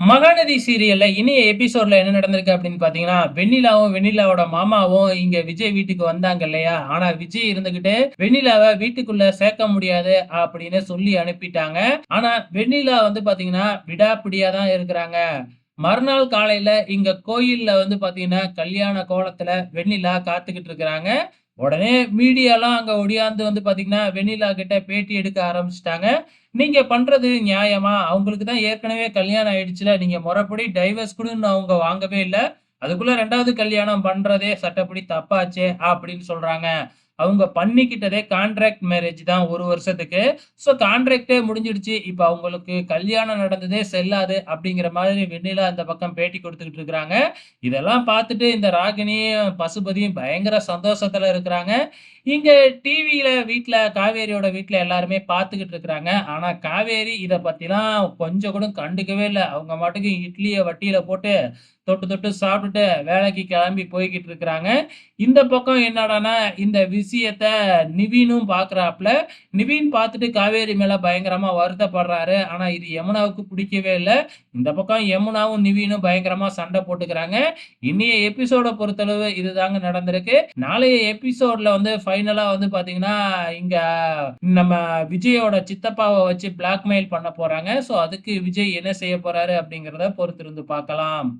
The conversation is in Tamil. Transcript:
மகாநதி சீரியல்ல இனிய எபிசோட்ல என்ன நடந்திருக்கு அப்படின்னு பார்த்தீங்கன்னா, வெண்ணிலாவும், வெண்ணிலாவோட மாமாவும் இங்க விஜய் வீட்டுக்கு வந்தாங்க இல்லையா? ஆனா விஜய் இருந்துகிட்டு, வெண்ணிலாவ வீட்டுக்குள்ள சேர்க்க முடியாது அப்படின்னு சொல்லி அனுப்பிட்டாங்க. ஆனா வெண்ணிலா வந்து பார்த்தீங்கன்னா, விடாப்பிடியா தான் இருக்கிறாங்க. மறுநாள் காலையில இங்க கோயில்ல வந்து பார்த்தீங்கன்னா, கல்யாண கோலத்துல வெண்ணிலா காத்துக்கிட்டு இருக்கிறாங்க. உடனே மீடியாலாம் அங்க ஒடியாந்து வந்து பார்த்தீங்கன்னா, வெண்ணிலா கிட்ட பேட்டி எடுக்க ஆரம்பிச்சுட்டாங்க. "நீங்க பண்றது நியாயமா? அவங்களுக்கு தான் ஏற்கனவே கல்யாணம் ஆயிடுச்சுல. நீங்க மொறப்படி டைவர்ஸ் கூட இன்னும் அவங்க வாங்கவே இல்ல. அதுக்குள்ள 2வது கல்யாணம் பண்றதே சட்டப்படி தப்பாச்சே!" அப்படின்னு சொல்றாங்க. அவங்க பண்ணிக்கிட்டதே கான்ட்ராக்ட் மேரேஜ் தான் 1 வருஷத்துக்கு. ஸோ கான்ட்ராக்ட்டே முடிஞ்சிடுச்சு. இப்ப அவங்களுக்கு கல்யாணம் நடந்ததே செல்லாது அப்படிங்கிற மாதிரி வெண்ணிலா இந்த பக்கம் பேட்டி குடுத்துக்கிட்டு இருக்கிறாங்க. இதெல்லாம் பார்த்துட்டு இந்த ராகினியும், பசுபதியும் பயங்கர சந்தோஷத்துல இருக்கிறாங்க. இங்க டிவியில வீட்ல காவேரியோட வீட்ல எல்லாருமே பார்த்துக்கிட்டு இருக்கிறாங்க. ஆனா காவேரி இத பத்திலாம் கொஞ்சம் கூட கண்டுக்கவே இல்ல. அவங்க பாட்டுக்கு இட்லிய வட்டியில போட்டு தொட்டு தொட்டு சாப்பிட்டுட்டு வேலைக்கு கிளம்பி போய்க்கிட்டு இருக்கிறாங்க. இந்த பக்கம் என்னடான்னா, இந்த விஷயத்த நிவீனும் பார்க்குறாப்ல. நிவீன் பார்த்துட்டு காவேரி மேல பயங்கரமா வருத்தப்படுறாரு. ஆனா இது யமுனாவுக்கு பிடிக்கவே இல்ல. இந்த பக்கம் யமுனாவும், நிவீனும் பயங்கரமா சண்டை போட்டுக்கிறாங்க. இன்னைய எபிசோட பொறுத்தளவு இதுதாங்க நடந்திருக்கு. நாளைய எபிசோட்ல வந்து ஃபைனலா வந்து பார்த்தீங்கன்னா, இங்க நம்ம விஜயோட சித்தப்பாவ வச்சு பிளாக்மெயில் பண்ண போறாங்க. ஸோ அதுக்கு விஜய் என்ன செய்ய போறாரு அப்படிங்கிறத பொறுத்திருந்து பார்க்கலாம்.